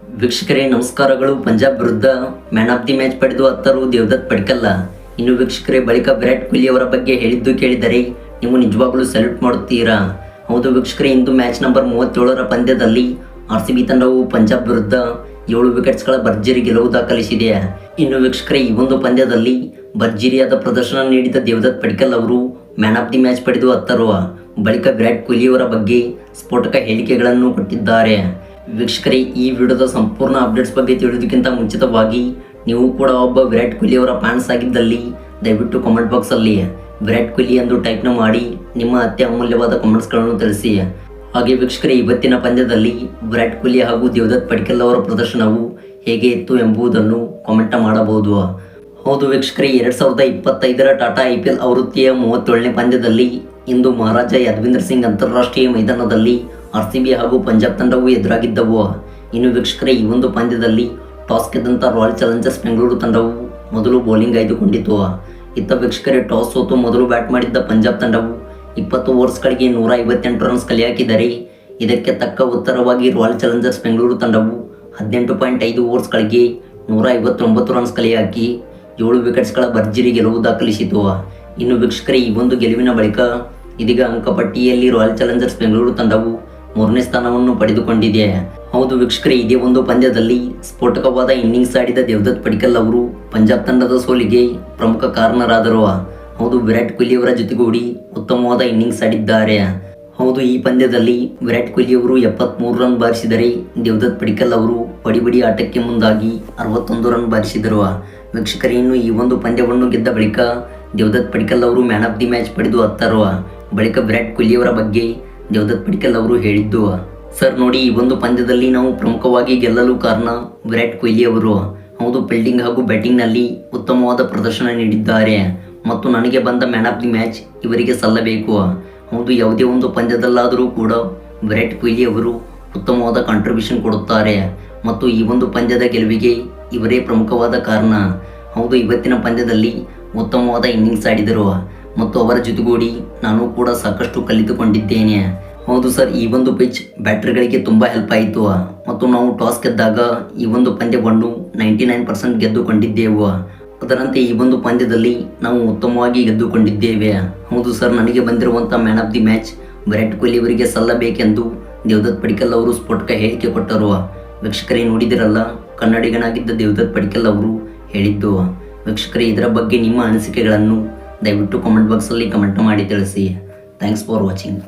ವೀಕ್ಷಕರೇ ನಮಸ್ಕಾರಗಳು. ಪಂಜಾಬ್ ವಿರುದ್ಧ ಮ್ಯಾನ್ ಆಫ್ ದಿ ಮ್ಯಾಚ್ ಪಡೆದು ಅತ್ತರು ದೇವದತ್ ಪಡಿಕ್ಕಲ್ಲ. ಇನ್ನು ವೀಕ್ಷಕರೇ, ಬಳಿಕ ವಿರಾಟ್ ಕೊಹ್ಲಿ ಅವರ ಬಗ್ಗೆ ಹೇಳಿದ್ದು ಕೇಳಿದರೆ ನೀವು ನಿಜವಾಗಲೂ ಸಲ್ಯೂಟ್ ಮಾಡುತ್ತೀರಾ? ಹೌದು ವೀಕ್ಷಕರೇ, ಇಂದು ಮ್ಯಾಚ್ ನಂಬರ್ 37ರ ಪಂದ್ಯದಲ್ಲಿ RCB ತಂಡವು ಪಂಜಾಬ್ ವಿರುದ್ಧ 7 ವಿಕೆಟ್ಸ್ಗಳ ಭರ್ಜರಿ ಗೆಲುವು ದಾಖಲಿಸಿದೆ. ಇನ್ನು ವೀಕ್ಷಕರೇ, ಈ ಒಂದು ಪಂದ್ಯದಲ್ಲಿ ಭರ್ಜರಿಯಾದ ಪ್ರದರ್ಶನ ನೀಡಿದ ದೇವದತ್ ಪಡಿಕ್ಕಲ್ ಅವರು ಮ್ಯಾನ್ ಆಫ್ ದಿ ಮ್ಯಾಚ್ ಪಡೆದು ಅತ್ತರು. ಬಳಿಕ ವಿರಾಟ್ ಕೊಹ್ಲಿ ಅವರ ಬಗ್ಗೆ ಸ್ಫೋಟಕ ಹೇಳಿಕೆಗಳನ್ನು ಕೊಟ್ಟಿದ್ದಾರೆ. ವೀಕ್ಷಕರೇ, ಈ ವಿಡಿಯೋದ ಸಂಪೂರ್ಣ ಅಪ್ಡೇಟ್ಸ್ ಬಗ್ಗೆ ತಿಳಿಯೋದಕ್ಕಿಂತ ಮುಂಚಿತವಾಗಿ ನೀವು ಕೂಡ ಒಬ್ಬ ವಿರಾಟ್ ಕೊಹ್ಲಿ ಅವರ ಫ್ಯಾನ್ಸ್ ಆಗಿದ್ದಲ್ಲಿ ದಯವಿಟ್ಟು ಕಾಮೆಂಟ್ ಬಾಕ್ಸಲ್ಲಿ ವಿರಾಟ್ ಕೊಹ್ಲಿ ಎಂದು ಟೈಪ್ನ ಮಾಡಿ ನಿಮ್ಮ ಅತ್ಯಮೂಲ್ಯವಾದ ಕಾಮೆಂಟ್ಸ್ಗಳನ್ನು ತಿಳಿಸಿ. ಹಾಗೆ ವೀಕ್ಷಕರೇ, ಇವತ್ತಿನ ಪಂದ್ಯದಲ್ಲಿ ವಿರಾಟ್ ಕೊಹ್ಲಿ ಹಾಗೂ ದೇವದತ್ ಪಡಿಕ್ಕಲ್ ಅವರ ಪ್ರದರ್ಶನವು ಹೇಗೆ ಇತ್ತು ಎಂಬುದನ್ನು ಕಾಮೆಂಟ್ ಮಾಡಬಹುದು. ಹೌದು ವೀಕ್ಷಕರೇ, 2025ರ ಟಾಟಾ IPL ಆವೃತ್ತಿಯ 37ನೇ ಪಂದ್ಯದಲ್ಲಿ ಇಂದು ಮಹಾರಾಜ ಯಾದವೇಂದ್ರ ಸಿಂಗ್ ಅಂತಾರಾಷ್ಟ್ರೀಯ ಮೈದಾನದಲ್ಲಿ RCB ಹಾಗೂ ಪಂಜಾಬ್ ತಂಡವು ಎದುರಾಗಿದ್ದವು. ಇನ್ನು ವೀಕ್ಷಕರೇ, ಈ ಒಂದು ಪಂದ್ಯದಲ್ಲಿ ಟಾಸ್ ಗೆದ್ದಂಥ ರಾಯಲ್ ಚಾಲೆಂಜರ್ಸ್ ಬೆಂಗಳೂರು ತಂಡವು ಮೊದಲು ಬೌಲಿಂಗ್ ಆಯ್ದುಕೊಂಡಿತು. ಇತ್ತ ವೀಕ್ಷಕರೇ, ಟಾಸ್ ಸೋತು ಮೊದಲು ಬ್ಯಾಟ್ ಮಾಡಿದ್ದ ಪಂಜಾಬ್ ತಂಡವು 20 ಓವರ್ಸ್ಗಳಿಗೆ 158 ರನ್ಸ್ ಕಲೆ ಹಾಕಿದರೆ, ಇದಕ್ಕೆ ತಕ್ಕ ಉತ್ತರವಾಗಿ ರಾಯಲ್ ಚಾಲೆಂಜರ್ಸ್ ಬೆಂಗಳೂರು ತಂಡವು 18.5 ಓವರ್ಸ್ಗಳಿಗೆ 159 ರನ್ಸ್ ಕಲೆ ಹಾಕಿ 7 ವಿಕೆಟ್ಸ್ಗಳ ಭರ್ಜರಿ ಗೆಲುವು ದಾಖಲಿಸಿತು. ಇನ್ನು ವೀಕ್ಷಕರೇ, ಈ ಒಂದು ಗೆಲುವಿನ ಬಳಿಕ ಇದೀಗ ಅಂಕಪಟ್ಟಿಯಲ್ಲಿ ರಾಯಲ್ ಚಾಲೆಂಜರ್ಸ್ ಬೆಂಗಳೂರು ತಂಡವು 3ನೇ ಸ್ಥಾನವನ್ನು ಪಡೆದುಕೊಂಡಿದೆ. ಹೌದು ವೀಕ್ಷಕರೇ, ಇದೇ ಒಂದು ಪಂದ್ಯದಲ್ಲಿ ಸ್ಫೋಟಕವಾದ ಇನ್ನಿಂಗ್ಸ್ ಆಡಿದ ದೇವದತ್ ಪಡಿಕ್ಕಲ್ ಅವರು ಪಂಜಾಬ್ ತಂಡದ ಸೋಲಿಗೆ ಪ್ರಮುಖ ಕಾರಣರಾದರು. ಹೌದು, ವಿರಾಟ್ ಕೊಹ್ಲಿ ಅವರ ಜೊತೆಗೂಡಿ ಉತ್ತಮವಾದ ಇನ್ನಿಂಗ್ಸ್ ಆಡಿದ್ದಾರೆ. ಹೌದು, ಈ ಪಂದ್ಯದಲ್ಲಿ ವಿರಾಟ್ ಕೊಹ್ಲಿ ಅವರು 73 ರನ್ ಬಾರಿಸಿದರೆ ದೇವದತ್ ಪಡಿಕ್ಕಲ್ ಅವರು ಬಡಿ ಆಟಕ್ಕೆ ಮುಂದಾಗಿ 61 ರನ್ ಬಾರಿಸಿದರು. ವೀಕ್ಷಕರೇ, ಇನ್ನು ಈ ಒಂದು ಪಂದ್ಯವನ್ನು ಗೆದ್ದ ಬಳಿಕ ದೇವದತ್ ಪಡಿಕ್ಕಲ್ ಅವರು ಮ್ಯಾನ್ ಆಫ್ ದಿ ಮ್ಯಾಚ್ ಪಡೆದು ಅತ್ತರು. ಬಳಿಕ ವಿರಾಟ್ ಕೊಹ್ಲಿ ಅವರ ಬಗ್ಗೆ ದೇವದತ್ ಪಡಿಕ್ಕಲ್ ಅವರು ಹೇಳಿದ್ದು, ಸರ್ ನೋಡಿ, ಈ ಒಂದು ಪಂದ್ಯದಲ್ಲಿ ನಾವು ಪ್ರಮುಖವಾಗಿ ಗೆಲ್ಲಲು ಕಾರಣ ವಿರಾಟ್ ಕೊಹ್ಲಿ ಅವರು. ಹೌದು, ಫೀಲ್ಡಿಂಗ್ ಹಾಗೂ ಬ್ಯಾಟಿಂಗ್ನಲ್ಲಿ ಉತ್ತಮವಾದ ಪ್ರದರ್ಶನ ನೀಡಿದ್ದಾರೆ ಮತ್ತು ನನಗೆ ಬಂದ ಮ್ಯಾನ್ ಆಫ್ ದಿ ಮ್ಯಾಚ್ ಇವರಿಗೆ ಸಲ್ಲಬೇಕು. ಹೌದು, ಯಾವುದೇ ಒಂದು ಪಂದ್ಯದಲ್ಲಾದರೂ ಕೂಡ ವಿರಾಟ್ ಕೊಹ್ಲಿ ಅವರು ಉತ್ತಮವಾದ ಕಾಂಟ್ರಿಬ್ಯೂಷನ್ ಕೊಡುತ್ತಾರೆ ಮತ್ತು ಈ ಒಂದು ಪಂದ್ಯದ ಗೆಲುವಿಗೆ ಇವರೇ ಪ್ರಮುಖವಾದ ಕಾರಣ. ಹೌದು, ಇವತ್ತಿನ ಪಂದ್ಯದಲ್ಲಿ ಉತ್ತಮವಾದ ಇನ್ನಿಂಗ್ಸ್ ಆಡಿದರು ಮತ್ತು ಅವರ ಜೊತೆಗೂಡಿ ನಾನು ಕೂಡ ಸಾಕಷ್ಟು ಕಲಿತುಕೊಂಡಿದ್ದೇನೆ. ಹೌದು ಸರ್, ಈ ಒಂದು ಪಿಚ್ ಬ್ಯಾಟರ್ಗಳಿಗೆ ತುಂಬ ಹೆಲ್ಪ್ ಆಯಿತು ಮತ್ತು ನಾವು ಟಾಸ್ ಗೆದ್ದಾಗ ಈ ಒಂದು ಪಂದ್ಯವನ್ನು 99% ಗೆದ್ದುಕೊಂಡಿದ್ದೆವು. ಅದರಂತೆ ಈ ಒಂದು ಪಂದ್ಯದಲ್ಲಿ ನಾವು ಉತ್ತಮವಾಗಿ ಗೆದ್ದುಕೊಂಡಿದ್ದೇವೆ. ಹೌದು ಸರ್, ನನಗೆ ಬಂದಿರುವಂಥ man of the match Virat Kohli ಅವರಿಗೆ ಸಲ್ಲಬೇಕೆಂದು ದೇವದತ್ ಪಡಿಕ್ಕಲ್ ಅವರು ಸ್ಫೋಟಕ ಹೇಳಿಕೆ ಕೊಟ್ಟರು. ವೀಕ್ಷಕರೇ, ನೋಡಿದಿರಲ್ಲ, ಕನ್ನಡಿಗನಾಗಿದ್ದ ದೇವದತ್ ಪಡಿಕ್ಕಲ್ ಅವರು ಹೇಳಿದ್ದು. ವೀಕ್ಷಕರೇ, ಇದರ ಬಗ್ಗೆ ನಿಮ್ಮ ಅನಿಸಿಕೆಗಳನ್ನು ದಯವಿಟ್ಟು ಕಾಮೆಂಟ್ ಬಾಕ್ಸಲ್ಲಿ ಕಮೆಂಟ್ ಮಾಡಿ ತಿಳಿಸಿ. Thanks for watching.